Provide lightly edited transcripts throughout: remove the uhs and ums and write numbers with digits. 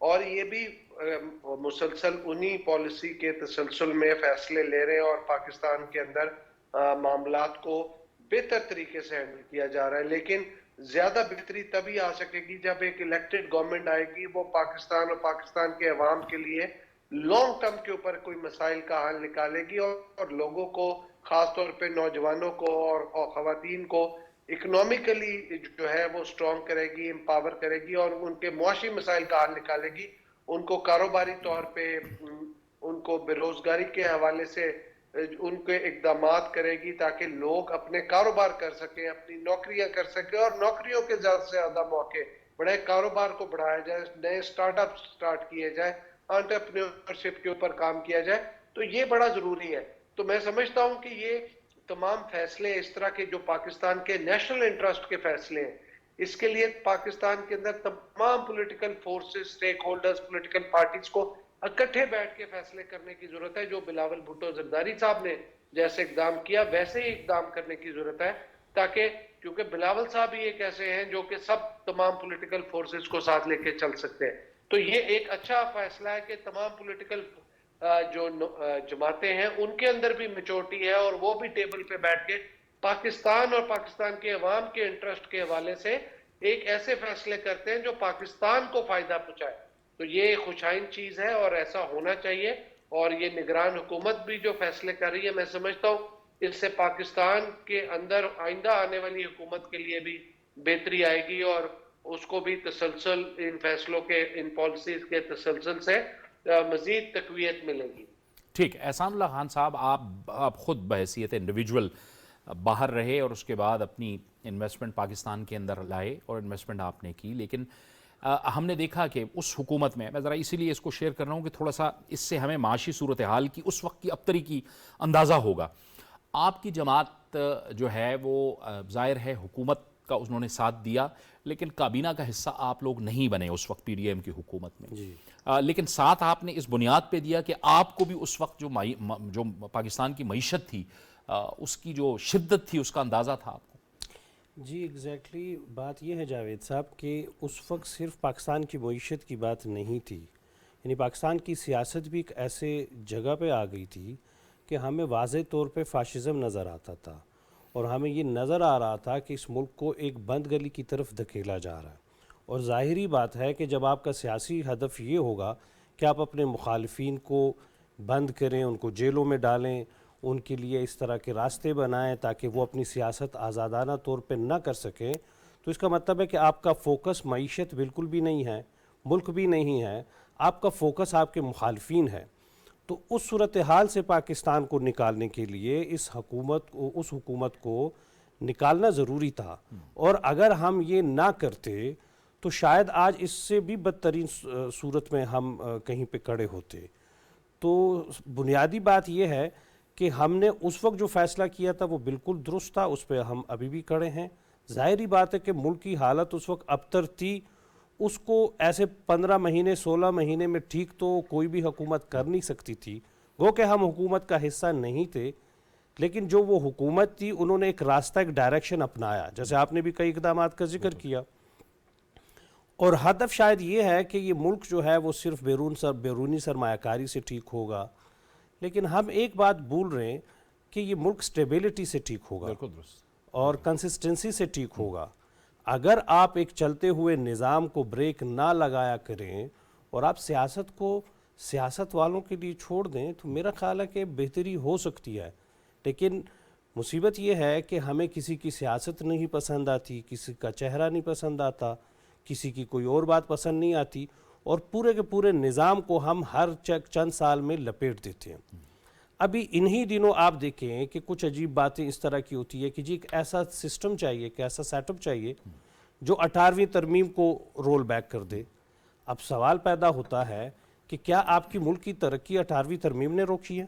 اور یہ بھی مسلسل انہی پالیسی کے تسلسل میں فیصلے لے رہے ہیں اور پاکستان کے اندر معاملات کو بہتر طریقے سے ہینڈل کیا جا رہا ہے. لیکن زیادہ بہتری تبھی آ سکے گی جب ایک الیکٹڈ گورنمنٹ آئے گی, وہ پاکستان اور پاکستان کے عوام کے لیے لانگ ٹرم کے اوپر کوئی مسائل کا حل نکالے گی اور لوگوں کو, خاص طور پہ نوجوانوں کو اور خواتین کو اکنامکلی جو ہے وہ سٹرونگ کرے گی, امپاور کرے گی اور ان کے معاشی مسائل کا حل نکالے گی. ان کو کاروباری طور پہ, ان کو بے روزگاری کے حوالے سے ان کے اقدامات کرے گی تاکہ لوگ اپنے کاروبار کر سکیں, اپنی نوکریاں کر سکیں اور نوکریوں کے زیادہ سے زیادہ موقع, بڑے کاروبار کو بڑھایا جائے, نئے سٹارٹ اپ سٹارٹ کیے جائے, انٹرپرینیورشپ کے اوپر کام کیا جائے. تو یہ بڑا ضروری ہے. تو میں سمجھتا ہوں کہ یہ تمام فیصلے اس طرح کے جو پاکستان کے نیشنل انٹرسٹ کے فیصلے ہیں, اس کے لیے پاکستان کے اندر تمام political forces, stake holders, political parties کو اکٹھے بیٹھ کے فیصلے کرنے کی ضرورت ہے. جو بلاول بھٹو زرداری صاحب نے جیسے اقدام کیا ویسے ہی اقدام کرنے کی ضرورت ہے, تاکہ کیونکہ بلاول صاحب ہی ایک ایسے ہیں جو کہ سب تمام پولیٹیکل فورسز کو ساتھ لے کے چل سکتے ہیں. تو یہ ایک اچھا فیصلہ ہے کہ تمام پولیٹیکل جو جماعتیں ہیں ان کے اندر بھی میچورٹی ہے اور وہ بھی ٹیبل پہ بیٹھ کے پاکستان اور پاکستان کے عوام کے انٹرسٹ کے حوالے سے ایک ایسے فیصلے کرتے ہیں جو پاکستان کو فائدہ پہنچائے. تو یہ خوشائن چیز ہے اور ایسا ہونا چاہیے. اور یہ نگران حکومت بھی جو فیصلے کر رہی ہے, میں سمجھتا ہوں اس سے پاکستان کے اندر آئندہ آنے والی حکومت کے لیے بھی بہتری آئے گی اور اس کو بھی تسلسل ان فیصلوں کے, ان پالیسیز کے تسلسل سے مزید تقویت ملے گی. ٹھیک. احسان اللہ خان صاحب, آپ خود بحیثیت انڈیویجول باہر رہے اور اس کے بعد اپنی انویسٹمنٹ پاکستان کے اندر لائے اور انویسٹمنٹ آپ نے کی, لیکن ہم نے دیکھا کہ اس حکومت میں ذرا اسی لیے اس کو شیئر کر رہا ہوں کہ تھوڑا سا اس سے ہمیں معاشی صورتحال کی اس وقت کی ابتری کی اندازہ ہوگا. آپ کی جماعت جو ہے وہ ظاہر ہے حکومت کا انہوں نے ساتھ دیا, لیکن کابینہ کا حصہ آپ لوگ نہیں بنے اس وقت پی ڈی ایم کی حکومت میں. لیکن ساتھ آپ نے اس بنیاد پہ دیا کہ آپ کو بھی اس وقت جو پاکستان کی معیشت تھی, اس کی جو شدت تھی, اس کا اندازہ تھا آپ کو. جی ایگزیکٹلی بات یہ ہے جاوید صاحب کہ اس وقت صرف پاکستان کی معیشت کی بات نہیں تھی, یعنی پاکستان کی سیاست بھی ایک ایسے جگہ پہ آ گئی تھی کہ ہمیں واضح طور پہ فاشزم نظر آتا تھا اور ہمیں یہ نظر آ رہا تھا کہ اس ملک کو ایک بند گلی کی طرف دھکیلا جا رہا ہے. اور ظاہری بات ہے کہ جب آپ کا سیاسی ہدف یہ ہوگا کہ آپ اپنے مخالفین کو بند کریں, ان کو جیلوں میں ڈالیں, ان کے لیے اس طرح کے راستے بنائیں تاکہ وہ اپنی سیاست آزادانہ طور پہ نہ کر سکیں, تو اس کا مطلب ہے کہ آپ کا فوکس معیشت بالکل بھی نہیں ہے, ملک بھی نہیں ہے, آپ کا فوکس آپ کے مخالفین ہے. تو اس صورتحال سے پاکستان کو نکالنے کے لیے اس حکومت کو نکالنا ضروری تھا, اور اگر ہم یہ نہ کرتے تو شاید آج اس سے بھی بدترین صورت میں ہم کہیں پہ کھڑے ہوتے. تو بنیادی بات یہ ہے کہ ہم نے اس وقت جو فیصلہ کیا تھا وہ بالکل درست تھا, اس پہ ہم ابھی بھی کھڑے ہیں. ظاہری بات ہے کہ ملک کی حالت اس وقت ابتر تھی, اس کو ایسے 15 مہینے 16 مہینے میں ٹھیک تو کوئی بھی حکومت کر نہیں سکتی تھی, گو کہ ہم حکومت کا حصہ نہیں تھے, لیکن جو وہ حکومت تھی انہوں نے ایک راستہ, ایک ڈائریکشن اپنایا, جیسے آپ نے بھی کئی اقدامات کا ذکر کیا. اور ہدف شاید یہ ہے کہ یہ ملک جو ہے وہ صرف بیرونی سرمایہ کاری سے ٹھیک ہوگا, لیکن ہم ایک بات بھول رہے ہیں کہ یہ ملک سٹیبلٹی سے ٹھیک ہوگا اور کنسسٹنسی سے ٹھیک ہوگا. اگر آپ ایک چلتے ہوئے نظام کو بریک نہ لگایا کریں اور آپ سیاست کو سیاست والوں کے لیے چھوڑ دیں تو میرا خیال ہے کہ بہتری ہو سکتی ہے. لیکن مصیبت یہ ہے کہ ہمیں کسی کی سیاست نہیں پسند آتی, کسی کا چہرہ نہیں پسند آتا, کسی کی کوئی اور بات پسند نہیں آتی, اور پورے کے پورے نظام کو ہم ہر چند سال میں لپیٹ دیتے ہیں. ابھی انہی دنوں آپ دیکھیں کہ کچھ عجیب باتیں اس طرح کی ہوتی ہے کہ جی ایک ایسا سسٹم چاہیے, ایک ایسا سیٹ اپ چاہیے جو 18ویں ترمیم کو رول بیک کر دے. اب سوال پیدا ہوتا ہے کہ کیا آپ کی ملک کی ترقی 18ویں ترمیم نے روکی ہے؟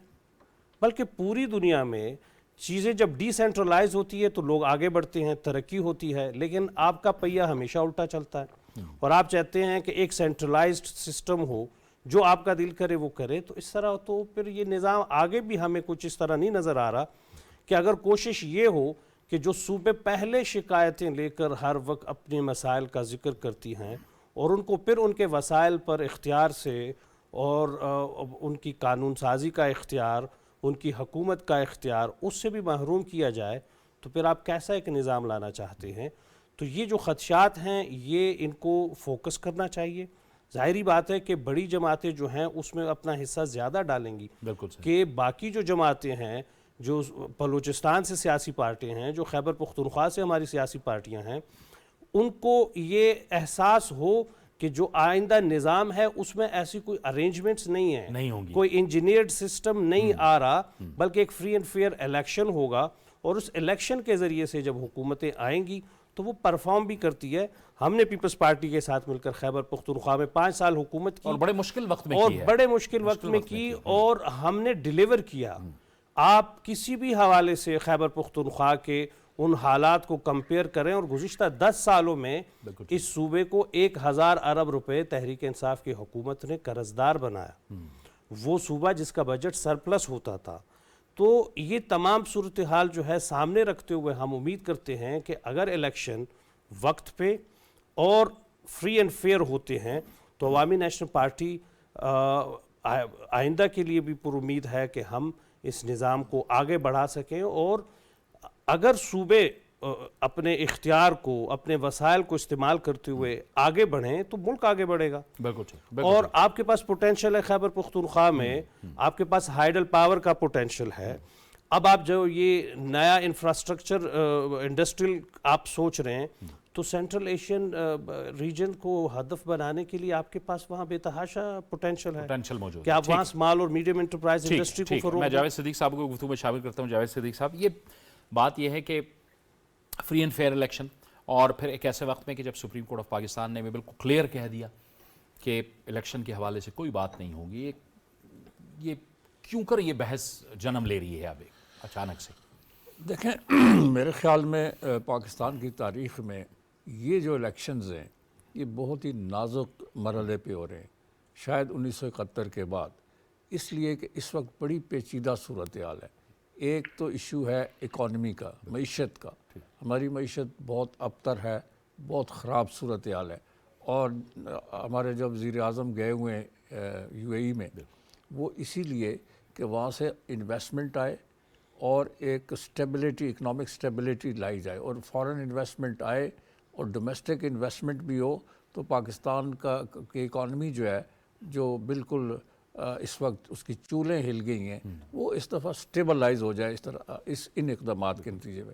بلکہ پوری دنیا میں چیزیں جب ڈی سینٹرلائز ہوتی ہے تو لوگ آگے بڑھتے ہیں, ترقی ہوتی ہے, لیکن آپ کا پہیہ ہمیشہ الٹا چلتا ہے اور آپ چاہتے ہیں کہ ایک سینٹرلائزڈ سسٹم ہو, جو آپ کا دل کرے وہ کرے. تو اس طرح تو پھر یہ نظام آگے بھی ہمیں کچھ اس طرح نہیں نظر آ رہا کہ اگر کوشش یہ ہو کہ جو صوبے پہلے شکایتیں لے کر ہر وقت اپنے مسائل کا ذکر کرتی ہیں اور ان کو پھر ان کے وسائل پر اختیار سے اور ان کی قانون سازی کا اختیار، ان کی حکومت کا اختیار اس سے بھی محروم کیا جائے، تو پھر آپ کیسا ایک نظام لانا چاہتے ہیں؟ تو یہ جو خدشات ہیں یہ ان کو فوکس کرنا چاہیے. ظاہری بات ہے کہ بڑی جماعتیں جو ہیں اس میں اپنا حصہ زیادہ ڈالیں گی بالکل صحیح. کہ باقی جو جماعتیں ہیں، جو بلوچستان سے سیاسی پارٹیاں ہیں، جو خیبر پختونخوا سے ہماری سیاسی پارٹیاں ہیں، ان کو یہ احساس ہو کہ جو آئندہ نظام ہے اس میں ایسی کوئی ارینجمنٹس نہیں ہیں، نہیں ہوں گی. کوئی انجینئرڈ سسٹم نہیں آ رہا، بلکہ ایک فری اینڈ فیئر الیکشن ہوگا، اور اس الیکشن کے ذریعے سے جب حکومتیں آئیں گی تو وہ پرفارم بھی کرتی ہے. ہم نے پیپلز پارٹی کے ساتھ مل کر خیبر پختونخوا میں 5 سال حکومت کی، اور بڑے مشکل وقت میں اور کی ہے. بڑے مشکل وقت میں کی، اور ہم نے ڈیلیور کیا. آپ کسی بھی حوالے سے خیبر پختونخوا کے ان حالات کو کمپیئر کریں، اور گزشتہ 10 سالوں میں اس صوبے کو 1000 ارب روپے تحریک انصاف کی حکومت نے قرضدار بنایا. وہ صوبہ جس کا بجٹ سرپلس ہوتا تھا. تو یہ تمام صورتحال جو ہے سامنے رکھتے ہوئے ہم امید کرتے ہیں کہ اگر الیکشن وقت پہ اور فری اینڈ فیئر ہوتے ہیں تو عوامی نیشنل پارٹی آئندہ کے لیے بھی پر امید ہے کہ ہم اس نظام کو آگے بڑھا سکیں، اور اگر صوبے اپنے اختیار کو، اپنے وسائل کو استعمال کرتے ہوئے آگے بڑھیں تو ملک آگے بڑھے گا. بالکل ٹھیک. اور آپ کے پاس پوٹینشل ہے خیبر پختونخوا میں، آپ کے پاس ہائیڈل پاور کا پوٹینشل ہے. اب آپ جو یہ نیا انفراسٹرکچر انڈسٹریل آپ سوچ رہے ہیں تو سینٹرل ایشین ریجن کو ہدف بنانے کے لیے آپ کے پاس وہاں بے تحاشا پوٹینشل ہے موجود کہ آپ وہاں اسمال اور میڈیم انٹرپرائز انڈسٹری کو فروغ. میں جاوید صدیق صاحب کو گفتگو میں شامل کرتا ہوں. جاوید صدیق صاحب، یہ بات یہ ہے کہ فری اینڈ فیئر الیکشن، اور پھر ایک ایسے وقت میں کہ جب سپریم کورٹ آف پاکستان نے بالکل کلیئر کہہ دیا کہ الیکشن کے حوالے سے کوئی بات نہیں ہوگی، یہ کیوں کر یہ بحث جنم لے رہی ہے اب اچانک سے؟ دیکھیں، میرے خیال میں پاکستان کی تاریخ میں یہ جو الیکشنز ہیں یہ بہت ہی نازک مرحلے پہ ہو رہے ہیں، شاید 1971 کے بعد، اس لیے کہ اس وقت بڑی پیچیدہ صورتحال ہے. ایک تو ایشو ہے اکانومی کا، معیشت کا. ہماری معیشت بہت ابتر ہے، بہت خراب صورتحال ہے، اور ہمارے جو وزیر اعظم گئے ہوئے ہیں یو اے ای میں، وہ اسی لیے کہ وہاں سے انویسٹمنٹ آئے اور ایک سٹیبلٹی، اکنامک سٹیبلٹی لائی جائے، اور فارن انویسٹمنٹ آئے اور ڈومیسٹک انویسٹمنٹ بھی ہو، تو پاکستان کی اکانومی جو ہے، جو بالکل اس وقت اس کی چولیں ہل گئی ہیں، وہ اس دفعہ سٹیبلائز ہو جائے ان اقدامات کے نتیجے میں.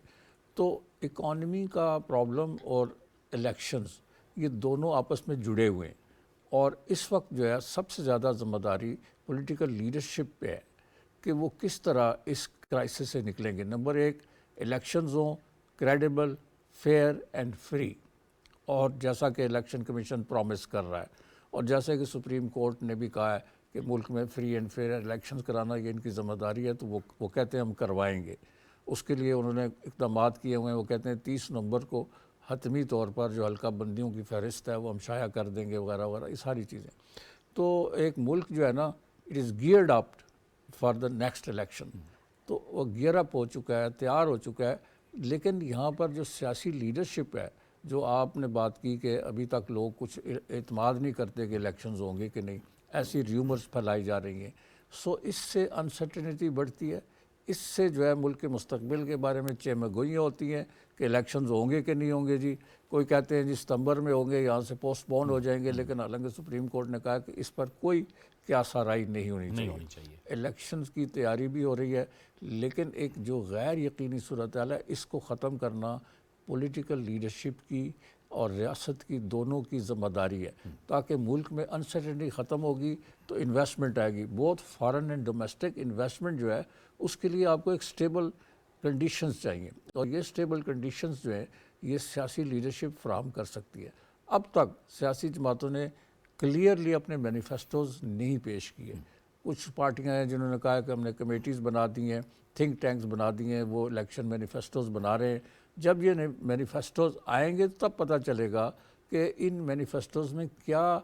تو اکانومی کا پرابلم اور الیکشنز یہ دونوں آپس میں جڑے ہوئے ہیں، اور اس وقت جو ہے سب سے زیادہ ذمہ داری پولیٹیکل لیڈرشپ پہ ہے کہ وہ کس طرح اس کرائسس سے نکلیں گے. نمبر 1، الیکشنز ہوں کریڈیبل، فیئر اینڈ فری، اور جیسا کہ الیکشن کمیشن پرومس کر رہا ہے، اور جیسا کہ سپریم کورٹ نے بھی کہا ہے کہ ملک میں فری اینڈ فیئر الیکشنز کرانا یہ ان کی ذمہ داری ہے، تو وہ کہتے ہیں ہم کروائیں گے. اس کے لیے انہوں نے اقدامات کیے ہوئے ہیں. وہ کہتے ہیں 30 نومبر کو حتمی طور پر جو حلقہ بندیوں کی فہرست ہے وہ ہم شائع کر دیں گے، وغیرہ وغیرہ، یہ ساری چیزیں. تو ایک ملک جو ہے نا، it is geared up for the next election. تو وہ گیئر اپ ہو چکا ہے، تیار ہو چکا ہے. لیکن یہاں پر جو سیاسی لیڈرشپ ہے، جو آپ نے بات کی کہ ابھی تک لوگ کچھ اعتماد نہیں کرتے کہ الیکشنز ہوں گے کہ نہیں، ایسی ریومرز پھیلائی جا رہی ہیں. سو اس سے انسرٹنٹی بڑھتی ہے، اس سے جو ہے ملک کے مستقبل کے بارے میں چہمگوئیاں ہوتی ہیں کہ الیکشنز ہوں گے کہ نہیں ہوں گے. جی کوئی کہتے ہیں جی ستمبر میں ہوں گے، یہاں سے پوسٹ پون ہو جائیں گے، لیکن حالانکہ سپریم کورٹ نے کہا کہ اس پر کوئی قیاس آرائی نہیں ہونی چاہیے. الیکشنز کی تیاری بھی ہو رہی ہے، لیکن ایک جو غیر یقینی صورتحال ہے اس کو ختم کرنا پولیٹیکل لیڈرشپ کی اور ریاست کی دونوں کی ذمہ داری ہے، تاکہ ملک میں انسرٹنٹی ختم ہوگی تو انویسٹمنٹ آئے گی. بہت فارن اینڈ ڈومیسٹک انویسٹمنٹ جو ہے اس کے لیے آپ کو ایک سٹیبل کنڈیشنز چاہیے، اور یہ سٹیبل کنڈیشنز جو ہیں یہ سیاسی لیڈرشپ فراہم کر سکتی ہے. اب تک سیاسی جماعتوں نے کلیئرلی اپنے مینیفیسٹوز نہیں پیش کیے. کچھ پارٹیاں ہیں جنہوں نے کہا کہ ہم نے کمیٹیز بنا دی ہیں، تھنک ٹینکس بنا دی ہیں، وہ الیکشن مینیفیسٹوز بنا رہے ہیں. جب یہ مینیفیسٹوز آئیں گے تب پتہ چلے گا کہ ان مینیفیسٹوز میں کیا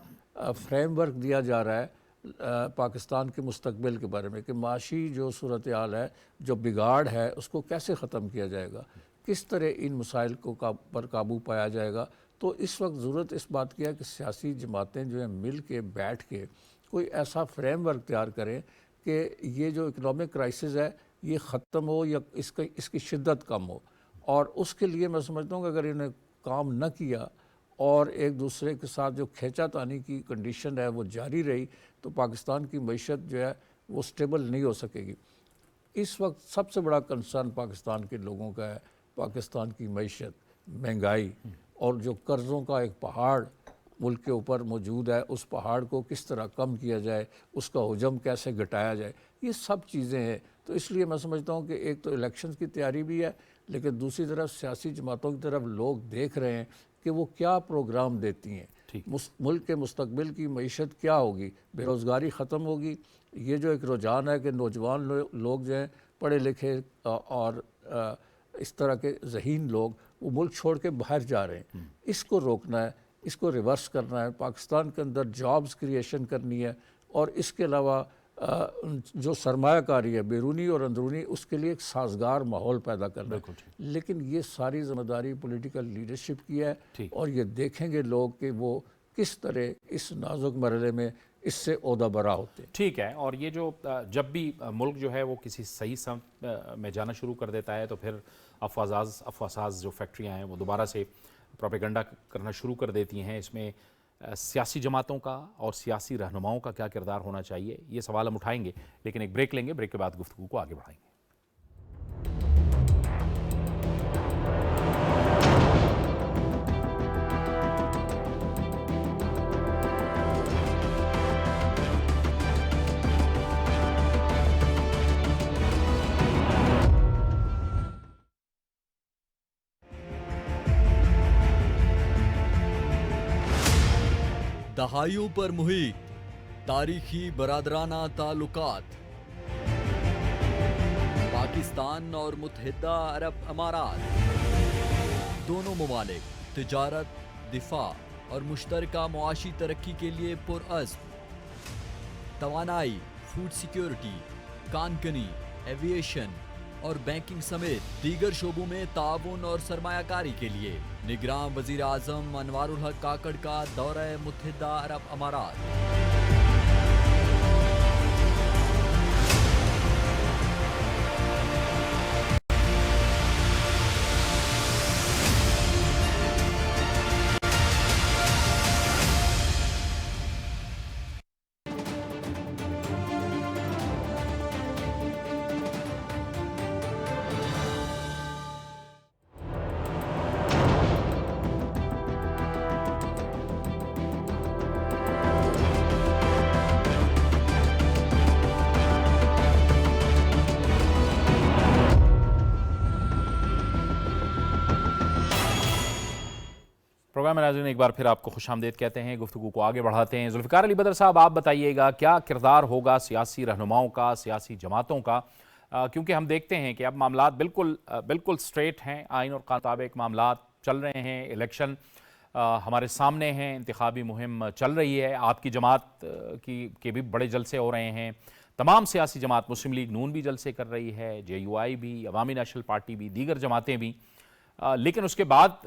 فریم ورک دیا جا رہا ہے پاکستان کے مستقبل کے بارے میں، کہ معاشی جو صورتحال ہے، جو بگاڑ ہے، اس کو کیسے ختم کیا جائے گا، کس طرح ان مسائل کو پر قابو پایا جائے گا تو اس وقت ضرورت اس بات کی ہے کہ سیاسی جماعتیں جو ہیں مل کے بیٹھ کے کوئی ایسا فریم ورک تیار کریں کہ یہ جو اکنامک کرائسس ہے یہ ختم ہو یا اس کی شدت کم ہو. اور اس کے لیے میں سمجھتا ہوں کہ اگر انہیں کام نہ کیا اور ایک دوسرے کے ساتھ جو کھینچا تانی کی کنڈیشن ہے وہ جاری رہی تو پاکستان کی معیشت جو ہے وہ سٹیبل نہیں ہو سکے گی. اس وقت سب سے بڑا کنسرن پاکستان کے لوگوں کا ہے پاکستان کی معیشت, مہنگائی اور جو قرضوں کا ایک پہاڑ ملک کے اوپر موجود ہے, اس پہاڑ کو کس طرح کم کیا جائے, اس کا حجم کیسے گھٹایا جائے, یہ سب چیزیں ہیں. تو اس لیے میں سمجھتا ہوں کہ ایک تو الیکشنز کی تیاری بھی ہے, لیکن دوسری طرف سیاسی جماعتوں کی طرف لوگ دیکھ رہے ہیں کہ وہ کیا پروگرام دیتی ہیں, ملک کے مستقبل کی معیشت کیا ہوگی, بے روزگاری ختم ہوگی. یہ جو ایک رجحان ہے کہ نوجوان لوگ جو ہیں پڑھے لکھے اور اس طرح کے ذہین لوگ وہ ملک چھوڑ کے باہر جا رہے ہیں, اس کو روکنا ہے, اس کو ریورس کرنا ہے, پاکستان کے اندر جابز کریشن کرنی ہے, اور اس کے علاوہ جو سرمایہ کاری ہے بیرونی اور اندرونی اس کے لیے ایک سازگار ماحول پیدا کرنا ہے. لیکن یہ ساری ذمہ داری پولیٹیکل لیڈرشپ کی ہے, اور یہ دیکھیں گے لوگ کہ وہ کس طرح اس نازک مرحلے میں اس سے عہدہ برا ہوتے ہیں. ٹھیک ہے. اور یہ جو جب بھی ملک جو ہے وہ کسی صحیح سمت میں جانا شروع کر دیتا ہے تو پھر افواساز جو فیکٹریاں ہیں وہ دوبارہ سے پروپیگنڈا کرنا شروع کر دیتی ہیں. اس میں سیاسی جماعتوں کا اور سیاسی رہنماؤں کا کیا کردار ہونا چاہیے, یہ سوال ہم اٹھائیں گے, لیکن ایک بریک لیں گے. بریک کے بعد گفتگو کو آگے بڑھائیں گے. دہائیوں پر محیط تاریخی برادرانہ تعلقات, پاکستان اور متحدہ عرب امارات, دونوں ممالک تجارت, دفاع اور مشترکہ معاشی ترقی کے لیے پرعزم. توانائی, فوڈ سیکیورٹی, کان کنی, ایویشن اور بینکنگ سمیت دیگر شعبوں میں تعاون اور سرمایہ کاری کے لیے نگراں وزیر اعظم انوار الحق کاکڑ کا دورہ متحدہ عرب امارات. پروگرام میں ناظرین ایک بار پھر آپ کو خوش آمدید کہتے ہیں. گفتگو کو آگے بڑھاتے ہیں. ذوالفقار علی بدر صاحب, آپ بتائیے گا کیا کردار ہوگا سیاسی رہنماؤں کا, سیاسی جماعتوں کا, کیونکہ ہم دیکھتے ہیں کہ اب معاملات بالکل سٹریٹ ہیں, آئین اور قانون کے مطابق معاملات چل رہے ہیں, الیکشن ہمارے سامنے ہیں, انتخابی مہم چل رہی ہے, آپ کی جماعت کے بھی بڑے جلسے ہو رہے ہیں, تمام سیاسی جماعت, مسلم لیگ نون بھی جلسے کر رہی ہے, JUI بھی, عوامی نیشنل پارٹی بھی, دیگر جماعتیں بھی, لیکن اس کے بعد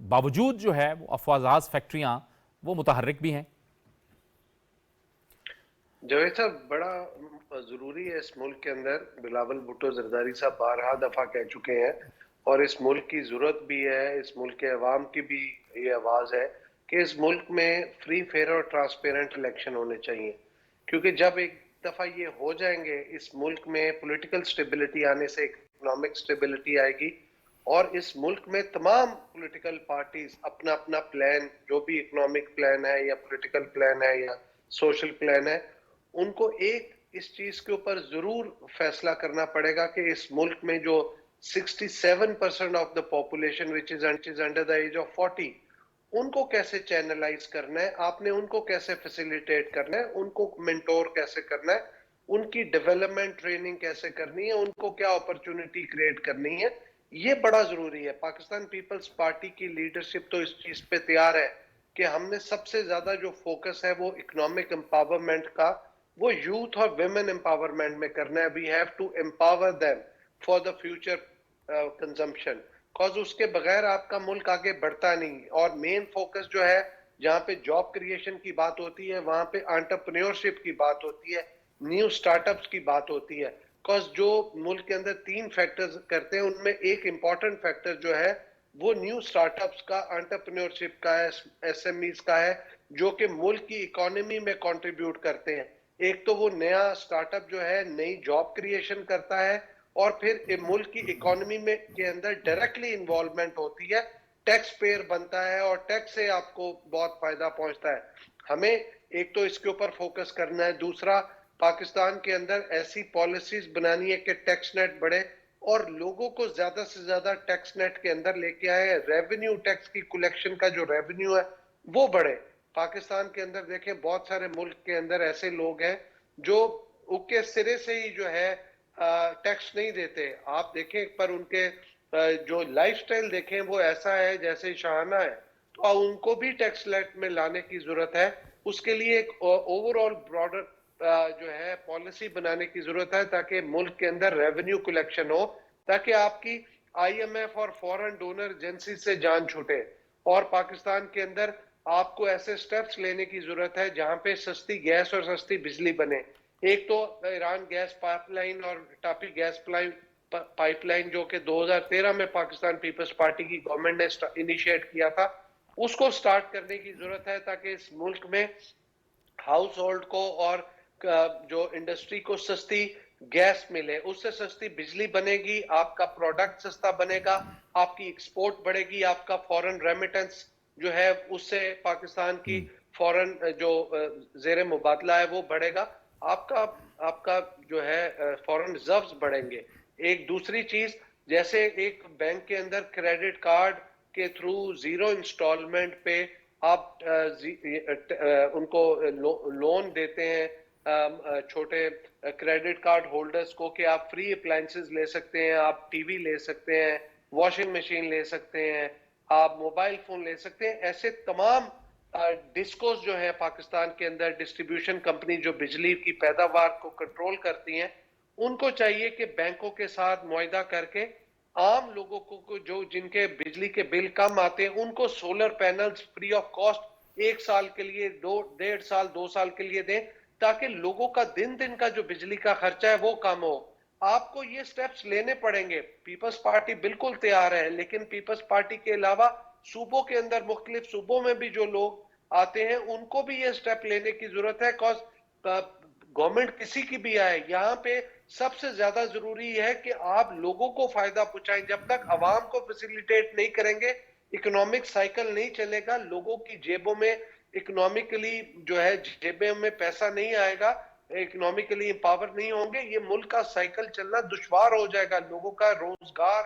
باوجود جو ہے وہ افواج فیکٹریاں وہ متحرک بھی ہیں. جاوید صاحب, بڑا ضروری ہے اس ملک کے اندر, بلاول بھٹو زرداری صاحب بارہا دفعہ کہہ چکے ہیں, اور اس ملک کی ضرورت بھی ہے, اس ملک کے عوام کی بھی یہ آواز ہے کہ اس ملک میں فری, فیئر اور ٹرانسپیرنٹ الیکشن ہونے چاہیے. کیونکہ جب ایک دفعہ یہ ہو جائیں گے, اس ملک میں پولیٹیکل سٹیبلٹی آنے سے اکنامک سٹیبلٹی آئے گی, اور اس ملک میں تمام پولیٹیکل پارٹیز اپنا اپنا پلان, جو بھی اکنامک پلان ہے یا پولیٹیکل پلان ہے یا سوشل پلان ہے, ان کو ایک اس چیز کے اوپر ضرور فیصلہ کرنا پڑے گا کہ اس ملک میں جو 67% of the population which is under the age of 40, ان کو کیسے چینلائز کرنا ہے, آپ نے ان کو کیسے فیسیلیٹیٹ کرنا ہے, ان کو منٹور کیسے کرنا ہے, ان کی ڈیولپمنٹ ٹریننگ کیسے کرنی ہے, ان کو کیا اپرچونٹی کریٹ کرنی ہے, یہ بڑا ضروری ہے. پاکستان پیپلز پارٹی کی لیڈرشپ تو اس چیز پہ تیار ہے کہ ہم نے سب سے زیادہ جو فوکس ہے وہ اکنامک امپاورمنٹ کا, وہ یوتھ اور ویمن امپاورمنٹ میں کرنا ہے. We have to empower them for the future consumption. Cause اس کے بغیر آپ کا ملک آگے بڑھتا نہیں. اور مین فوکس جو ہے جہاں پہ جاب کریشن کی بات ہوتی ہے وہاں پہ انٹرپرینیورشپ کی بات ہوتی ہے, نیو سٹارٹ اپس کی بات ہوتی ہے. کاز جو ملک کے اندر 3 فیکٹرز کرتے ہیں ان میں ایک امپورٹنٹ فیکٹر جو ہے وہ نیو سٹارٹ اپس کا, انٹرپرینیورشپ کا ہے, ایس ایم ایز کا ہے, جو کہ ملک کی اکانومی میں کنٹریبیوٹ کرتے ہیں. ایک تو وہ نیا سٹارٹ اپ جو ہے نئی جاب کریشن کرتا ہے, اور پھر ملک کی اکانومی میں کے اندر ڈائریکٹلی انوالومنٹ ہوتی ہے, ٹیکس پیئر بنتا ہے اور ٹیکس سے آپ کو بہت فائدہ پہنچتا ہے. ہمیں ایک تو اس کے اوپر فوکس کرنا ہے. دوسرا, پاکستان کے اندر ایسی پالیسیز بنانی ہے کہ ٹیکس نیٹ بڑھے اور لوگوں کو زیادہ سے زیادہ ٹیکس نیٹ کے اندر لے کے آئے. ریونیو ٹیکس کی کلیکشن کا جو ریونیو ہے وہ بڑھے. پاکستان کے اندر دیکھیں بہت سارے ملک کے اندر ایسے لوگ ہیں جو کے سرے سے ہی جو ہے ٹیکس نہیں دیتے. آپ دیکھیں پر ان کے جو لائف سٹائل دیکھیں وہ ایسا ہے جیسے شاہانہ ہے, تو ان کو بھی ٹیکس لیٹ میں لانے کی ضرورت ہے. اس کے لیے ایک اوور آل براڈر جو ہے پالیسی بنانے کی ضرورت ہے تاکہ ملک کے اندر ریونیو کلیکشن ہو, تاکہ آپ کی آئی ایم ایف اور فورن ڈونر ایجنسی سے جان چھوٹے. اور پاکستان کے اندر آپ کو ایسے سٹیپس لینے کی ضرورت ہے جہاں پہ سستی گیس اور سستی بجلی بنے. ایک تو ایران گیس پائپ لائن اور ٹاپی گیس پائپ لائن جو کہ 2013 میں پاکستان پیپلز پارٹی کی گورنمنٹ نے انیشیٹ کیا تھا, اس کو سٹارٹ کرنے کی ضرورت ہے تاکہ اس ملک میں ہاؤس ہولڈ کو اور جو انڈسٹری کو سستی گیس ملے, اس سے سستی بجلی بنے گی, آپ کا پروڈکٹ سستا بنے گا, آپ کی ایکسپورٹ بڑھے گی, آپ کا فورن ریمیٹنس جو ہے اس سے پاکستان کی فورن جو زیر مبادلہ ہے وہ بڑھے گا, آپ کا جو ہے فورن ریزروز بڑھیں گے. ایک دوسری چیز, جیسے ایک بینک کے اندر کریڈٹ کارڈ کے تھرو 0 انسٹالمنٹ پہ آپ ان کو لون دیتے ہیں چھوٹے کریڈٹ کارڈ ہولڈرز کو کہ آپ فری اپلائنسز لے سکتے ہیں, آپ ٹی وی لے سکتے ہیں, واشنگ مشین لے سکتے ہیں, آپ موبائل فون لے سکتے ہیں. ایسے تمام ڈسکوز جو ہے پاکستان کے اندر, ڈسٹریبیوشن کمپنی جو بجلی کی پیداوار کو کنٹرول کرتی ہیں, ان کو چاہیے کہ بینکوں کے ساتھ معاہدہ کر کے عام لوگوں کو جو جن کے بجلی کے بل کم آتے ہیں ان کو solar panels free of cost 1 سال کے لیے 1.5 سال 2 سال کے لیے دیں, تاکہ لوگوں کا دن کا جو بجلی کا خرچہ ہے وہ کم ہو. آپ کو یہ سٹیپس لینے پڑیں گے. پیپلز پارٹی بالکل تیار ہے, لیکن پیپلز پارٹی کے علاوہ صوبوں کے اندر مختلف صوبوں میں بھی جو لوگ آتے ہیں ان کو بھی یہ سٹیپ لینے کی ضرورت ہے. کاز گورنمنٹ کسی کی بھی آئے, یہاں پہ سب سے زیادہ ضروری ہے کہ آپ لوگوں کو فائدہ پہنچائیں. جب تک عوام کو فیسیلیٹیٹ نہیں کریں گے اکنامک سائیکل نہیں چلے گا, لوگوں کی جیبوں میں اکنامکلی جو ہے جیبیں میں پیسہ نہیں آئے گا, اکنامکلی امپاور نہیں ہوں گے, یہ ملک کا سائیکل چلنا دشوار ہو جائے گا, لوگوں کا روزگار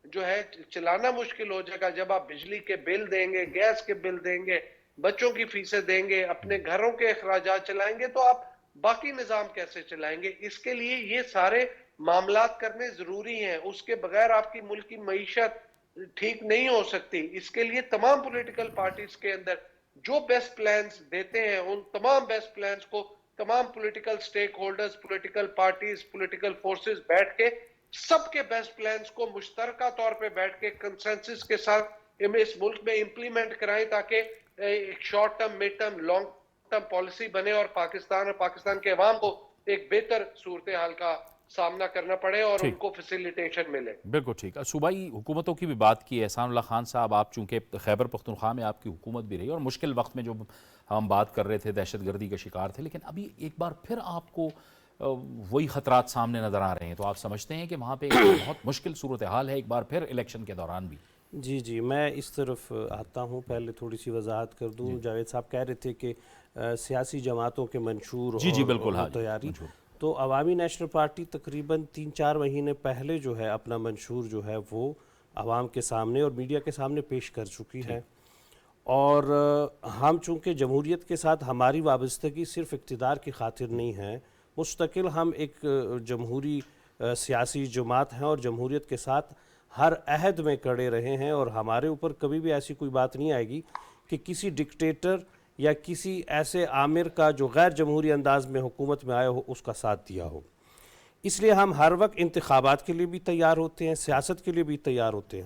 جو ہے چلانا مشکل ہو جائے گا. جب آپ بجلی کے بل دیں گے, گیس کے بل دیں گے, بچوں کی فیسیں دیں گے, اپنے گھروں کے اخراجات چلائیں گے, تو آپ باقی نظام کیسے چلائیں گے؟ اس کے لیے یہ سارے معاملات کرنے ضروری ہیں. اس کے بغیر آپ کی ملک کی معیشت ٹھیک نہیں ہو سکتی. اس کے لیے تمام پولیٹیکل پارٹیز کے اندر جو بیسٹ پلانز دیتے ہیں, ان تمام بیسٹ پلانز کو تمام political stakeholders, political parties, political forces بیٹھ کے سب کے بیسٹ پلانز کو مشترکہ طور پہ بیٹھ کے کنسنسس کے ساتھ اس ملک میں امپلیمنٹ کرائیں, تاکہ ایک short term, mid term, long term policy بنے اور پاکستان کے عوام کو ایک بہتر صورتحال کا سامنا کرنا پڑے اور ان کو فیسیلیٹیشن ملے. بالکل ٹھیک. صوبائی حکومتوں کی بھی بات کی ہے. احسان اللہ خان صاحب, آپ چونکہ خیبر پختونخوا میں آپ کی حکومت بھی رہی اور مشکل وقت میں جو ہم بات کر رہے تھے دہشت گردی کا شکار تھے, لیکن ابھی ایک بار پھر آپ کو وہی خطرات سامنے نظر آ رہے ہیں, تو آپ سمجھتے ہیں کہ وہاں پہ بہت مشکل صورتحال ہے ایک بار پھر الیکشن کے دوران بھی؟ جی میں اس طرف آتا ہوں. پہلے تھوڑی سی وضاحت کر دوں. جاوید صاحب کہہ رہے تھے کہ سیاسی جماعتوں کے منشور اور تیاری, تو عوامی نیشنل پارٹی تقریباً 3-4 مہینے پہلے جو ہے اپنا منشور جو ہے وہ عوام کے سامنے اور میڈیا کے سامنے پیش کر چکی ہے. اور ہم چونکہ جمہوریت کے ساتھ ہماری وابستگی صرف اقتدار کی خاطر نہیں ہے, مستقل ہم ایک جمہوری سیاسی جماعت ہیں اور جمہوریت کے ساتھ ہر عہد میں کڑے رہے ہیں, اور ہمارے اوپر کبھی بھی ایسی کوئی بات نہیں آئے گی کہ کسی ڈکٹیٹر یا کسی ایسے آمر کا جو غیر جمہوری انداز میں حکومت میں آیا ہو اس کا ساتھ دیا ہو. اس لیے ہم ہر وقت انتخابات کے لیے بھی تیار ہوتے ہیں, سیاست کے لیے بھی تیار ہوتے ہیں,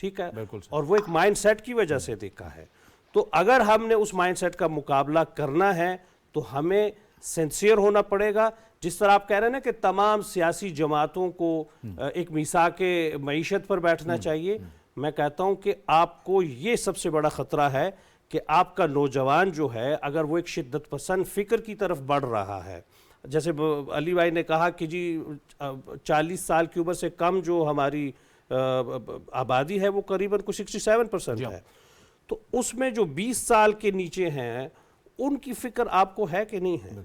ٹھیک ہے، بالکل صحیح۔ اور وہ ایک مائنڈ سیٹ کی وجہ سے دیکھا ہے. تو اگر ہم نے اس مائنڈ سیٹ کا مقابلہ کرنا ہے تو ہمیں سنسیئر ہونا پڑے گا. جس طرح آپ کہہ رہے ہیں نا کہ تمام سیاسی جماعتوں کو ایک میثاق معیشت پر بیٹھنا چاہیے، میں کہتا ہوں کہ آپ کو یہ سب سے بڑا خطرہ ہے کہ آپ کا نوجوان جو ہے اگر وہ ایک شدت پسند فکر کی طرف بڑھ رہا ہے، جیسے علی بھائی نے کہا کہ جی 40 سال کی عمر سے کم جو ہماری آبادی ہے وہ قریباً کوئی 67% ہے، تو اس میں جو 20 سال کے نیچے ہیں ان کی فکر آپ کو ہے کہ نہیں ہے،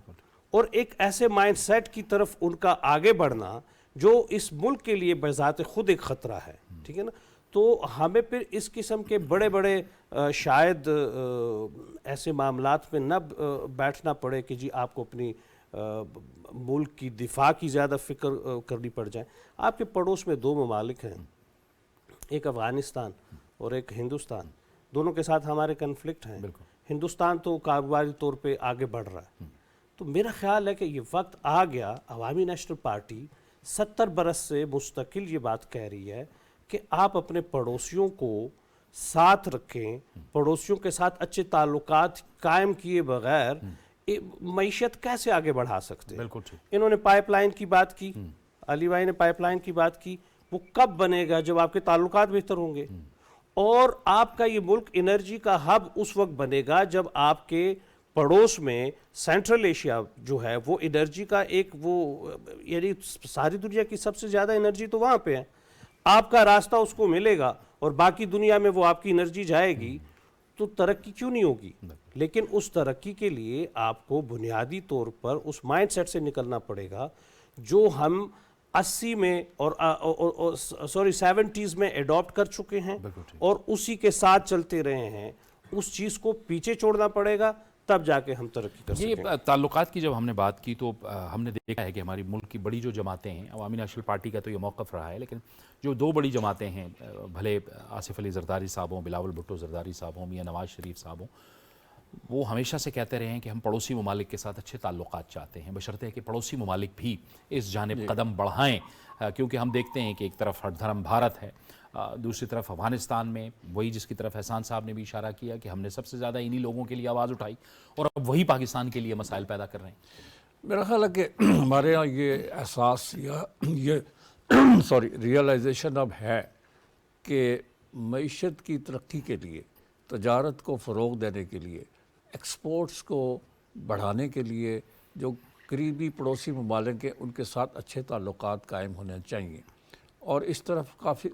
اور ایک ایسے مائنڈ سیٹ کی طرف ان کا آگے بڑھنا جو اس ملک کے لیے بذات خود ایک خطرہ ہے، ٹھیک ہے نا. تو ہمیں پھر اس قسم کے بڑے بڑے شاید ایسے معاملات میں نہ بیٹھنا پڑے کہ جی آپ کو اپنی ملک کی دفاع کی زیادہ فکر کرنی پڑ جائے. آپ کے پڑوس میں 2 ممالک ہیں، ایک افغانستان اور ایک ہندوستان، دونوں کے ساتھ ہمارے کنفلکٹ ہیں. ہندوستان تو کاروباری طور پہ آگے بڑھ رہا ہے، تو میرا خیال ہے کہ یہ وقت آ گیا. عوامی نیشنل پارٹی 70 برس سے مستقل یہ بات کہہ رہی ہے کہ آپ اپنے پڑوسیوں کو ساتھ رکھیں، پڑوسیوں کے ساتھ اچھے تعلقات قائم کیے بغیر معیشت کیسے آگے بڑھا سکتے ہیں. بالکل ٹھیک. انہوں نے پائپ لائن کی بات کی، علی بھائی نے پائپ لائن کی بات کی. وہ کب بنے گا؟ جب آپ کے تعلقات بہتر ہوں گے. اور آپ کا یہ ملک انرجی کا ہب اس وقت بنے گا جب آپ کے پڑوس میں سینٹرل ایشیا جو ہے وہ انرجی کا ایک وہ یعنی ساری دنیا کی سب سے زیادہ انرجی تو وہاں پہ ہے، آپ کا راستہ اس کو ملے گا اور باقی دنیا میں وہ آپ کی انرجی جائے گی، تو ترقی کیوں نہیں ہوگی؟ لیکن اس ترقی کے لیے آپ کو بنیادی طور پر اس مائنڈ سیٹ سے نکلنا پڑے گا جو ہم 80 میں اور 70s میں ایڈاپٹ کر چکے ہیں اور اسی کے ساتھ چلتے رہے ہیں. اس چیز کو پیچھے چھوڑنا پڑے گا، تب جا کے ہم ترقی کر سکیں. یہ تعلقات کی جب ہم نے بات کی تو ہم نے دیکھا ہے کہ ہماری ملک کی بڑی جو جماعتیں ہیں، عوامی نیشنل پارٹی کا تو یہ موقف رہا ہے، لیکن جو 2 بڑی جماعتیں ہیں، بھلے آصف علی زرداری صاحب ہوں، بلاول بھٹو زرداری صاحب ہوں، میاں نواز شریف صاحب ہوں، وہ ہمیشہ سے کہتے رہے ہیں کہ ہم پڑوسی ممالک کے ساتھ اچھے تعلقات چاہتے ہیں، بشرطے کہ پڑوسی ممالک بھی اس جانب قدم بڑھائیں، کیونکہ ہم دیکھتے ہیں کہ ایک طرف ہر دھرم بھارت ہے، دوسری طرف افغانستان میں وہی جس کی طرف احسان صاحب نے بھی اشارہ کیا کہ ہم نے سب سے زیادہ انہی لوگوں کے لیے آواز اٹھائی اور اب وہی پاکستان کے لیے مسائل پیدا کر رہے ہیں. میرا خیال ہے کہ ہمارے ہاں یہ احساس یا یہ ریئلائزیشن اب ہے کہ معیشت کی ترقی کے لیے، تجارت کو فروغ دینے کے لیے، ایکسپورٹس کو بڑھانے کے لیے جو قریبی پڑوسی ممالک ہیں ان کے ساتھ اچھے تعلقات قائم ہونے چاہیے. اور اس طرف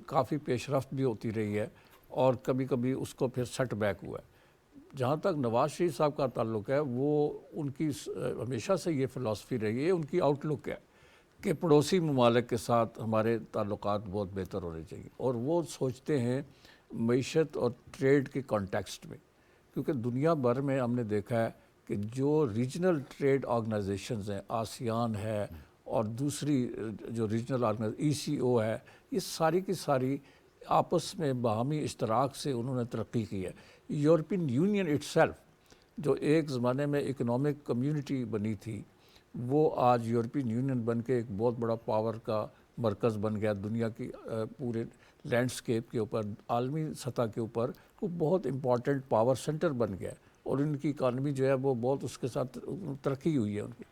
کافی پیش رفت بھی ہوتی رہی ہے اور کبھی کبھی اس کو پھر سٹ بیک ہوا ہے. جہاں تک نواز شریف صاحب کا تعلق ہے، وہ ان کی ہمیشہ سے یہ فلسفی رہی ہے، ان کی آؤٹ لک ہے کہ پڑوسی ممالک کے ساتھ ہمارے تعلقات بہت بہتر ہونے چاہیے، اور وہ سوچتے ہیں معیشت اور ٹریڈ کے کانٹیکسٹ میں. کیونکہ دنیا بھر میں ہم نے دیکھا ہے کہ جو ریجنل ٹریڈ آرگنائزیشنز ہیں، آسیان ہے اور دوسری جو ریجنل ECO ہے، یہ ساری کی ساری آپس میں باہمی اشتراک سے انہوں نے ترقی کی ہے. یورپین یونین اٹ سیلف جو ایک زمانے میں اکنامک کمیونٹی بنی تھی، وہ آج یورپین یونین بن کے ایک بہت بڑا پاور کا مرکز بن گیا دنیا کی پورے لینڈسکیپ کے اوپر، عالمی سطح کے اوپر وہ بہت امپورٹنٹ پاور سینٹر بن گیا، اور ان کی اکانومی جو ہے وہ بہت اس کے ساتھ ترقی ہوئی ہے ان کی.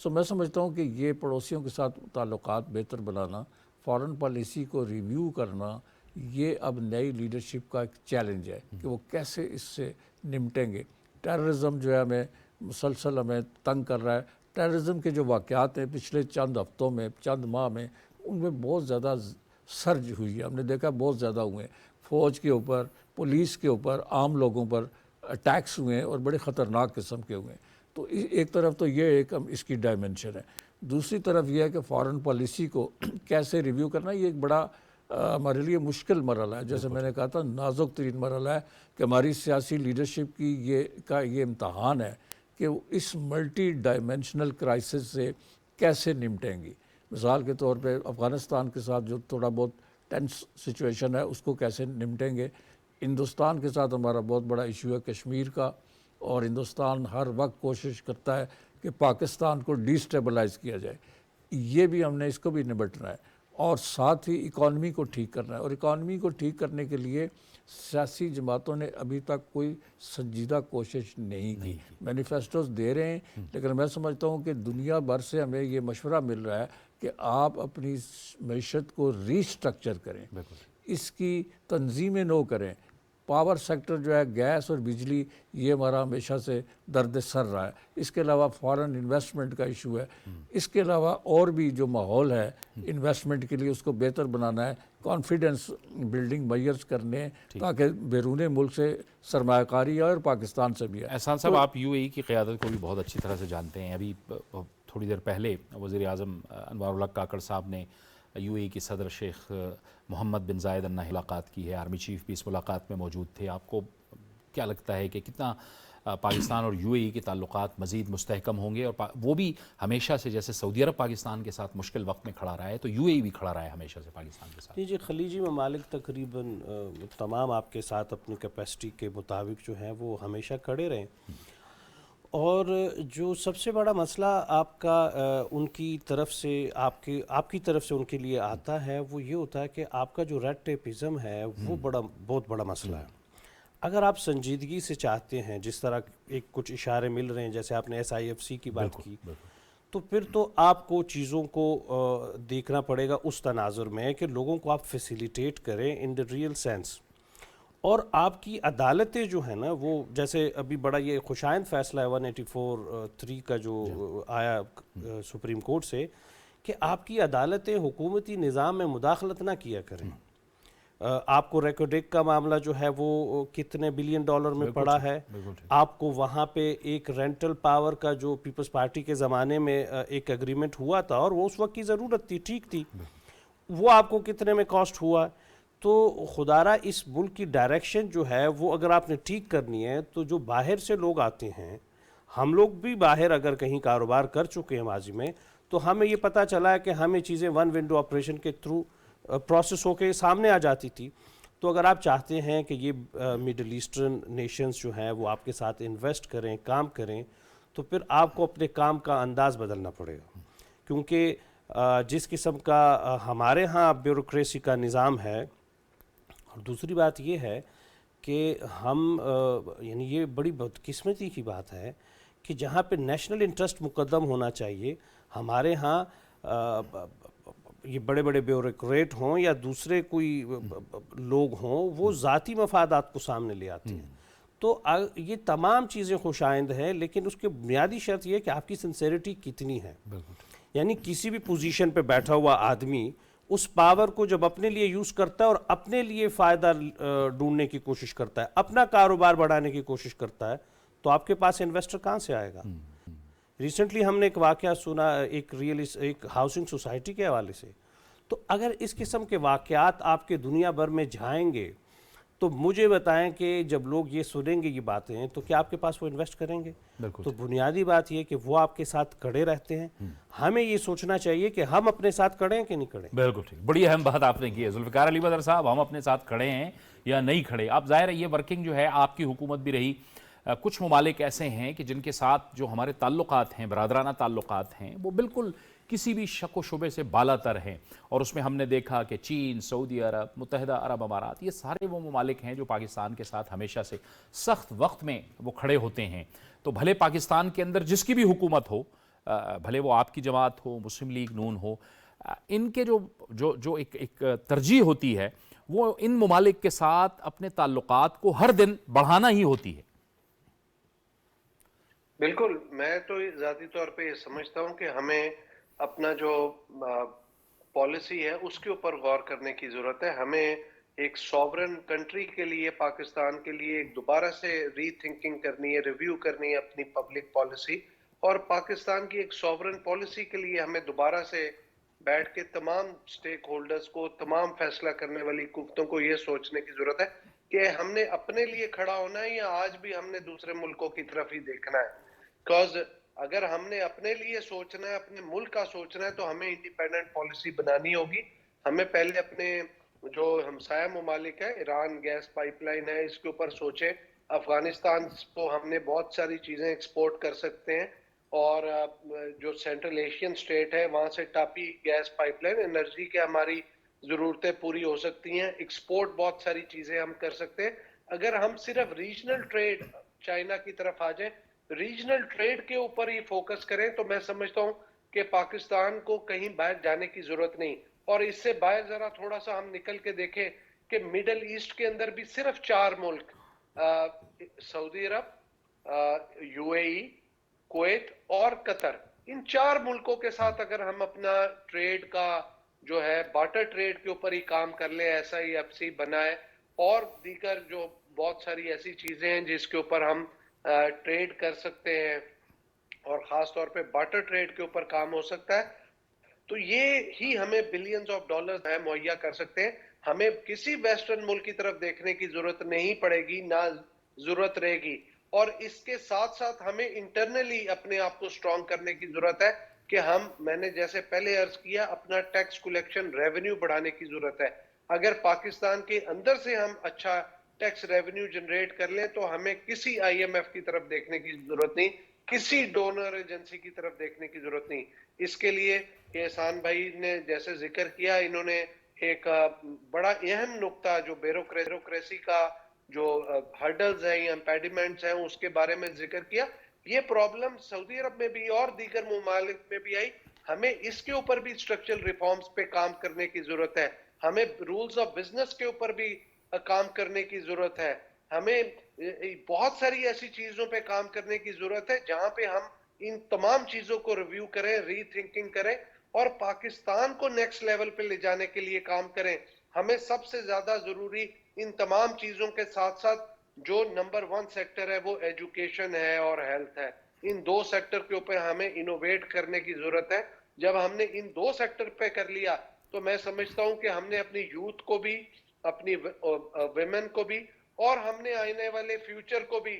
میں سمجھتا ہوں کہ یہ پڑوسیوں کے ساتھ تعلقات بہتر بنانا، فارن پالیسی کو ریویو کرنا، یہ اب نئی لیڈرشپ کا ایک چیلنج ہے کہ وہ کیسے اس سے نمٹیں گے. ٹیررزم جو ہے ہمیں مسلسل ہمیں تنگ کر رہا ہے. ٹیررزم کے جو واقعات ہیں پچھلے چند ہفتوں میں، چند ماہ میں، ان میں بہت زیادہ سرج ہوئی ہے. ہم نے دیکھا بہت زیادہ ہوئے ہیں. فوج کے اوپر، پولیس کے اوپر، عام لوگوں پر اٹیکس ہوئے ہیں اور بڑے خطرناک قسم کے ہوئے ہیں. تو ایک طرف تو یہ ایک اس کی ڈائمنشن ہے. دوسری طرف یہ ہے کہ فارن پالیسی کو کیسے ریویو کرنا، یہ ایک بڑا ہمارے لیے مشکل مرحلہ ہے. جیسے میں نے کہا تھا، نازک ترین مرحلہ ہے کہ ہماری سیاسی لیڈرشپ کی یہ امتحان ہے کہ وہ اس ملٹی ڈائمنشنل کرائسس سے کیسے نمٹیں گی. مثال کے طور پہ افغانستان کے ساتھ جو تھوڑا بہت ٹینس سچویشن ہے اس کو کیسے نمٹیں گے. ہندوستان کے ساتھ ہمارا بہت بڑا ایشو ہے کشمیر کا، اور ہندوستان ہر وقت کوشش کرتا ہے کہ پاکستان کو ڈی اسٹیبلائز کیا جائے. یہ بھی ہم نے اس کو بھی نمٹنا ہے. اور ساتھ ہی اکانومی کو ٹھیک کرنا ہے، اور اکانومی کو ٹھیک کرنے کے لیے سیاسی جماعتوں نے ابھی تک کوئی سنجیدہ کوشش نہیں کی۔ مینیفیسٹوز دے رہے ہیں، لیکن میں سمجھتا ہوں کہ دنیا بھر سے ہمیں یہ مشورہ مل رہا ہے کہ آپ اپنی معیشت کو ری اسٹرکچر کریں، اس کی تنظیمیں نو کریں۔ پاور سیکٹر جو ہے، گیس اور بجلی، یہ ہمارا ہمیشہ سے درد سر رہا ہے۔ اس کے علاوہ فارن انویسٹمنٹ کا ایشو ہے، اس کے علاوہ اور بھی جو ماحول ہے انویسٹمنٹ کے لیے اس کو بہتر بنانا ہے، کانفیڈنس بلڈنگ میئرز کرنے ہیں تاکہ بیرون ملک سے سرمایہ کاری آئے اور پاکستان سے بھی آئے۔ احسان صاحب، آپ یو اے ای کی قیادت کو بھی بہت اچھی طرح سے جانتے ہیں۔ ابھی تھوڑی دیر پہلے وزیر اعظم انوار الحق کاکڑ صاحب نے یو اے ای کی صدر شیخ محمد بن زائد ال نہیان ملاقات کی ہے، آرمی چیف بھی اس ملاقات میں موجود تھے۔ آپ کو کیا لگتا ہے کہ کتنا پاکستان اور یو اے ای کے تعلقات مزید مستحکم ہوں گے؟ اور وہ بھی ہمیشہ سے، جیسے سعودی عرب پاکستان کے ساتھ مشکل وقت میں کھڑا رہا ہے، تو یو اے ای بھی کھڑا رہا ہے ہمیشہ سے پاکستان کے ساتھ۔ جی، خلیجی ممالک تقریباً تمام آپ کے ساتھ اپنی کیپیسٹی کے مطابق جو ہیں وہ ہمیشہ کھڑے رہیں، اور جو سب سے بڑا مسئلہ آپ کا ان کی طرف سے آپ کی طرف سے ان کے لیے آتا ہے، وہ یہ ہوتا ہے کہ آپ کا جو ریڈ ٹیپزم ہے وہ بہت بڑا مسئلہ ہے۔ اگر آپ سنجیدگی سے چاہتے ہیں، جس طرح ایک کچھ اشارے مل رہے ہیں، جیسے آپ نے ایس آئی ایف سی کی بات کی، تو پھر تو آپ کو چیزوں کو دیکھنا پڑے گا اس تناظر میں کہ لوگوں کو آپ فیسیلیٹیٹ کریں ان دا ریئل سینس، اور آپ کی عدالتیں جو ہیں نا، وہ جیسے ابھی بڑا یہ خوشائند فیصلہ ہے 184(3) کا جو آیا سپریم کورٹ سے، کہ آپ کی عدالتیں حکومتی نظام میں مداخلت نہ کیا کریں۔ آپ کو ریکوڈیک کا معاملہ جو ہے وہ کتنے بلین ڈالر میں پڑا ہے، آپ کو وہاں پہ ایک رینٹل پاور کا جو پیپلز پارٹی کے زمانے میں ایک اگریمنٹ ہوا تھا، اور وہ اس وقت کی ضرورت تھی، ٹھیک تھی، وہ آپ کو کتنے میں کاسٹ ہوا۔ تو خدارہ اس ملک کی ڈائریکشن جو ہے وہ اگر آپ نے ٹھیک کرنی ہے، تو جو باہر سے لوگ آتے ہیں، ہم لوگ بھی باہر اگر کہیں کاروبار کر چکے ہیں ماضی میں، تو ہمیں یہ پتہ چلا ہے کہ ہمیں چیزیں ون ونڈو آپریشن کے تھرو پروسیس ہو کے سامنے آ جاتی تھی۔ تو اگر آپ چاہتے ہیں کہ یہ مڈل ایسٹرن نیشنز جو ہیں وہ آپ کے ساتھ انویسٹ کریں، کام کریں، تو پھر آپ کو اپنے کام کا انداز بدلنا پڑے گا، کیونکہ جس قسم کا ہمارے ہاں بیوروکریسی کا نظام ہے، اور دوسری بات یہ ہے کہ ہم یعنی یہ بڑی بدقسمتی کی بات ہے کہ جہاں پہ نیشنل انٹرسٹ مقدم ہونا چاہیے، ہمارے ہاں یہ بڑے بڑے بیوروکریٹ ہوں یا دوسرے کوئی لوگ ہوں، وہ ذاتی مفادات کو سامنے لے آتے ہیں۔ تو یہ تمام چیزیں خوش آئند ہیں، لیکن اس کے بنیادی شرط یہ ہے کہ آپ کی سنسیریٹی کتنی ہے۔ یعنی کسی بھی پوزیشن پہ بیٹھا ہوا آدمی اس پاور کو جب اپنے لیے یوز کرتا ہے اور اپنے لیے فائدہ ڈھونڈنے کی کوشش کرتا ہے، اپنا کاروبار بڑھانے کی کوشش کرتا ہے، تو آپ کے پاس انویسٹر کہاں سے آئے گا؟ ریسنٹلی ہم نے ایک واقعہ سنا ایک ہاؤسنگ سوسائٹی کے حوالے سے۔ تو اگر اس قسم کے واقعات آپ کے دنیا بھر میں جائیں گے، تو مجھے بتائیں کہ جب لوگ یہ سنیں گے یہ باتیں، تو کیا آپ کے پاس وہ انویسٹ کریں گے؟ تو بنیادی بات یہ کہ وہ آپ کے ساتھ کھڑے رہتے ہیں۔ ہمیں یہ سوچنا چاہیے کہ ہم اپنے ساتھ کھڑے ہیں کہ نہیں کھڑے۔ بالکل ٹھیک، بڑی اہم بات آپ نے کی ہے ذوالفقار علی بدر صاحب، ہم اپنے ساتھ کھڑے ہیں یا نہیں کھڑے؟ آپ ظاہر ہے یہ ورکنگ جو ہے آپ کی حکومت بھی رہی، کچھ ممالک ایسے ہیں کہ جن کے ساتھ جو ہمارے تعلقات ہیں، برادرانہ تعلقات ہیں، وہ بالکل کسی بھی شک و شبے سے بالا تر ہیں، اور اس میں ہم نے دیکھا کہ چین، سعودی عرب، متحدہ عرب امارات، یہ سارے وہ ممالک ہیں جو پاکستان کے ساتھ ہمیشہ سے سخت وقت میں وہ کھڑے ہوتے ہیں۔ تو بھلے پاکستان کے اندر جس کی بھی حکومت ہو، بھلے وہ آپ کی جماعت ہو، مسلم لیگ نون ہو، ان کے جو ایک ترجیح ہوتی ہے وہ ان ممالک کے ساتھ اپنے تعلقات کو ہر دن بڑھانا ہی ہوتی ہے۔ بالکل، میں تو ذاتی طور پہ یہ سمجھتا ہوں کہ ہمیں اپنا جو پالیسی ہے اس کے اوپر غور کرنے کی ضرورت ہے۔ ہمیں ایک سوورن کنٹری کے لیے، پاکستان کے لیے ایک دوبارہ سے ری تھنکنگ کرنی ہے، ریویو کرنی ہے اپنی پبلک پالیسی، اور پاکستان کی ایک سوورن پالیسی کے لیے ہمیں دوبارہ سے بیٹھ کے تمام سٹیک ہولڈرز کو، تمام فیصلہ کرنے والی قوتوں کو یہ سوچنے کی ضرورت ہے کہ ہم نے اپنے لیے کھڑا ہونا ہے یا آج بھی ہم نے دوسرے ملکوں کی طرف ہی دیکھنا ہے۔ بیکاز اگر ہم نے اپنے لیے سوچنا ہے، اپنے ملک کا سوچنا ہے، تو ہمیں انڈیپینڈنٹ پالیسی بنانی ہوگی۔ ہمیں پہلے اپنے جو ہمسایہ ممالک ہے، ایران گیس پائپ لائن ہے، اس کے اوپر سوچیں۔ افغانستان کو ہم نے بہت ساری چیزیں ایکسپورٹ کر سکتے ہیں، اور جو سینٹرل ایشین اسٹیٹ ہے وہاں سے ٹاپی گیس پائپ لائن انرجی کے ہماری ضرورتیں پوری ہو سکتی ہیں. ایکسپورٹ بہت ساری چیزیں ہم کر سکتے ہیں اگر ہم صرف ریجنل ٹریڈ چائنا کی طرف آ جائیں, ریجنل ٹریڈ کے اوپر ہی فوکس کریں تو میں سمجھتا ہوں کہ پاکستان کو کہیں باہر جانے کی ضرورت نہیں. اور اس سے باہر ذرا تھوڑا سا ہم نکل کے دیکھیں کہ مڈل ایسٹ کے اندر بھی صرف 4 ملک, سعودی عرب, یو اے ای, کویت اور قطر, ان 4 ملکوں کے ساتھ اگر ہم اپنا ٹریڈ کا جو ہے بارٹر ٹریڈ کے اوپر ہی کام کر لیں, ایسا ہی ایف سی بنائے, اور دیگر جو بہت ساری ایسی چیزیں ہیں جس کے اوپر ہم ٹریڈ کر سکتے ہیں اور خاص طور پہ بارٹر ٹریڈ کے اوپر کام ہو سکتا ہے, تو یہ ہی ہمیں بلینز آف ڈالرز مہیا کر سکتے ہیں. ہمیں کسی ویسٹرن ملک کی طرف دیکھنے کی ضرورت نہیں پڑے گی, نہ ضرورت رہے گی. اور اس کے ساتھ ساتھ ہمیں انٹرنلی اپنے آپ کو سٹرونگ کرنے کی ضرورت ہے کہ ہم, میں نے جیسے پہلے عرض کیا, اپنا ٹیکس کلیکشن ریونیو بڑھانے کی ضرورت ہے. اگر پاکستان کے اندر سے ہم اچھا ٹیکس ریونیو جنریٹ کر لیں تو ہمیں کسی آئی ایم ایف کی طرف دیکھنے کی ضرورت نہیں, کسی ڈونر ایجنسی کی طرف دیکھنے کی ضرورت نہیں. اس کے لیے احسان بھائی نے جیسے ذکر کیا, انہوں نے ایک بڑا اہم نقطہ جو بیوروکریسی کا جو ہرڈلز ہیں یا امپیڈیمنٹس ہیں اس کے بارے میں ذکر کیا. یہ پرابلم سعودی عرب میں بھی اور دیگر ممالک میں بھی آئی. ہمیں اس کے اوپر بھی اسٹرکچرل ریفارمز پہ کام کرنے کی ضرورت ہے. ہمیں رولز آف بزنس کے اوپر بھی کام کرنے کی ضرورت ہے. ہمیں بہت ساری ایسی چیزوں پہ کام کرنے کی ضرورت ہے جہاں پہ ہم ان تمام چیزوں کو ریویو کریں, ری تھنکنگ کریں اور پاکستان کو نیکسٹ لیول پہ لے جانے کے لیے کام کریں. ہمیں سب سے زیادہ ضروری ان تمام چیزوں کے ساتھ ساتھ جو نمبر 1 سیکٹر ہے وہ ایجوکیشن ہے اور ہیلتھ ہے. ان 2 سیکٹر کے اوپر ہمیں انوویٹ کرنے کی ضرورت ہے. جب ہم نے ان 2 سیکٹر پہ کر لیا تو میں سمجھتا ہوں کہ ہم نے اپنی یوتھ کو بھی, اپنی ویمن کو بھی, اور ہم نے آنے والے فیوچر کو بھی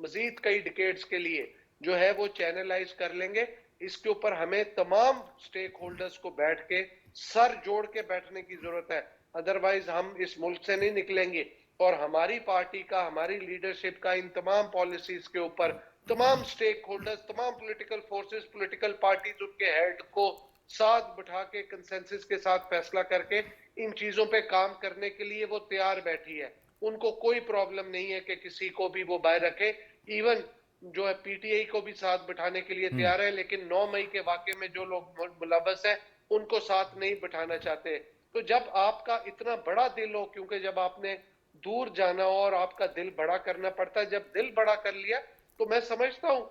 مزید کئی ڈیکیڈز کے لیے جو ہے وہ چینلائز کر لیں گے. اس کے اوپر ہمیں تمام سٹیک ہولڈرز کو بیٹھ کے سر جوڑ کے بیٹھنے کی ضرورت ہے. ادروائز ہم اس ملک سے نہیں نکلیں گے. اور ہماری پارٹی کا, ہماری لیڈرشپ کا ان تمام پالیسیز کے اوپر تمام سٹیک ہولڈرز, تمام پولیٹیکل فورسز, پولیٹیکل پارٹیز, ان کے ہیڈ کو ساتھ بٹھا کے کنسنسس کے ساتھ فیصلہ کر کے ان چیزوں پہ کام کرنے کے لیے وہ تیار بیٹھی ہے. ان کو کوئی پرابلم نہیں ہے کہ کسی کو بھی وہ باہر رکھے. ایون جو ہے پی ٹی آئی کو بھی ساتھ بٹھانے کے لیے تیار ہے, لیکن 9 مئی کے واقعے میں جو لوگ ملوث ہیں ان کو ساتھ نہیں بٹھانا چاہتے. تو جب آپ کا اتنا بڑا دل ہو, کیونکہ جب آپ نے دور جانا ہو اور آپ کا دل بڑا کرنا پڑتا ہے, جب دل بڑا کر لیا تو میں سمجھتا ہوں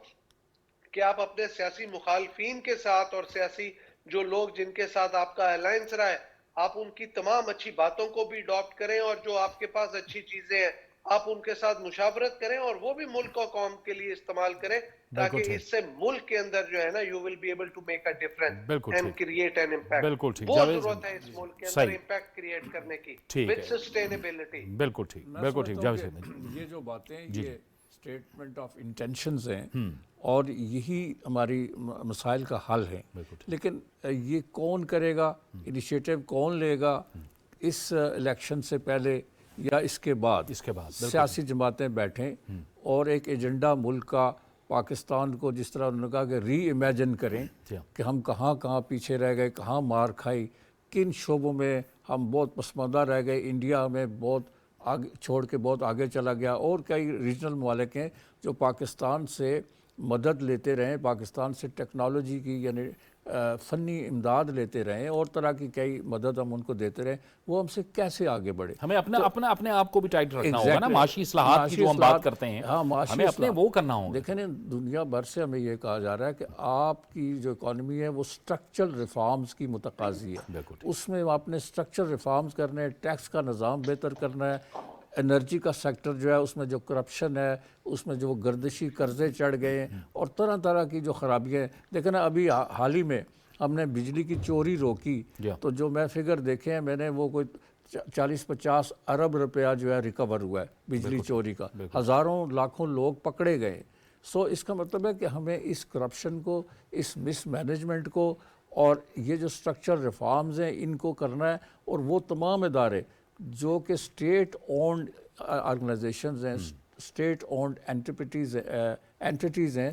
کہ آپ اپنے سیاسی مخالفین کے ساتھ اور سیاسی جو لوگ جن کے ساتھ آپ کا الائنس رہا ہے, آپ ان کی تمام اچھی باتوں کو بھی اڈاپٹ کریں, اور جو آپ کے پاس اچھی چیزیں ہیں آپ ان کے ساتھ مشاورت کریں اور وہ بھی ملک اور قوم کے لیے استعمال کریں, تاکہ اس سے ملک کے اندر جو ہے نا you will be able to make a difference and create an impact. بالکل ٹھیک, بہت ضرورت ہے اس ملک کے اندر امپیکٹ کریٹ کرنے کی وتھ سسٹینیبلٹی. بالکل ٹھیک, بالکل ٹھیک. جاوید یہ جو باتیں یہ اسٹیٹمنٹ آف انٹینشنز ہیں اور یہی ہماری مسائل کا حل ہے. لیکن یہ کون کرے گا, انیشیٹو کون لے گا اس الیکشن سے پہلے یا اس کے بعد؟ سیاسی جماعتیں بیٹھیں اور ایک ایجنڈا ملک کا, پاکستان کو جس طرح انہوں نے کہا کہ ری امیجن کریں کہ ہم کہاں کہاں پیچھے رہ گئے, کہاں مار کھائی, کن شعبوں میں ہم بہت پسماندہ رہ گئے, انڈیا میں بہت آگے چھوڑ کے بہت آگے چلا گیا, اور کئی ریجنل ممالک ہیں جو پاکستان سے مدد لیتے رہیں, پاکستان سے ٹیکنالوجی کی یعنی فنی امداد لیتے رہیں, اور طرح کی کئی مدد ہم ان کو دیتے رہیں. وہ ہم سے کیسے آگے بڑھے؟ ہمیں اپنے آپ کو بھی ٹائٹ رکھنا ہوگا نا. معاشی اصلاحات کی جو ہم بات کرتے ہیں ہمیں اپنے وہ کرنا ہوگا. دیکھیں نا, دنیا بھر سے ہمیں یہ کہا جا رہا ہے کہ آپ کی جو اکانومی ہے وہ اسٹرکچرل ریفارمز کی متقاضی ہے. اس میں آپ نے اسٹرکچرل ریفارمز کرنے ہیں, ٹیکس کا نظام بہتر کرنا ہے, انرجی کا سیکٹر جو ہے اس میں جو کرپشن ہے, اس میں جو گردشی قرضے چڑھ گئے ہیں اور طرح طرح کی جو خرابیاں ہیں. لیکن ابھی حال ہی میں ہم نے بجلی کی چوری روکی, تو جو میں فگر دیکھے ہیں میں نے, وہ کوئی 40-50 ارب روپیہ جو ہے ریکور ہوا ہے بجلی چوری کا. ہزاروں لاکھوں لوگ پکڑے گئے. سو اس کا مطلب ہے کہ ہمیں اس کرپشن کو, اس مس مینجمنٹ کو, اور یہ جو اسٹرکچر ریفارمز ہیں ان کو کرنا ہے. اور وہ تمام ادارے جو کہ اسٹیٹ اونڈ آرگنائزیشنز ہیں, اسٹیٹ اونڈ اینٹیٹیز ہیں,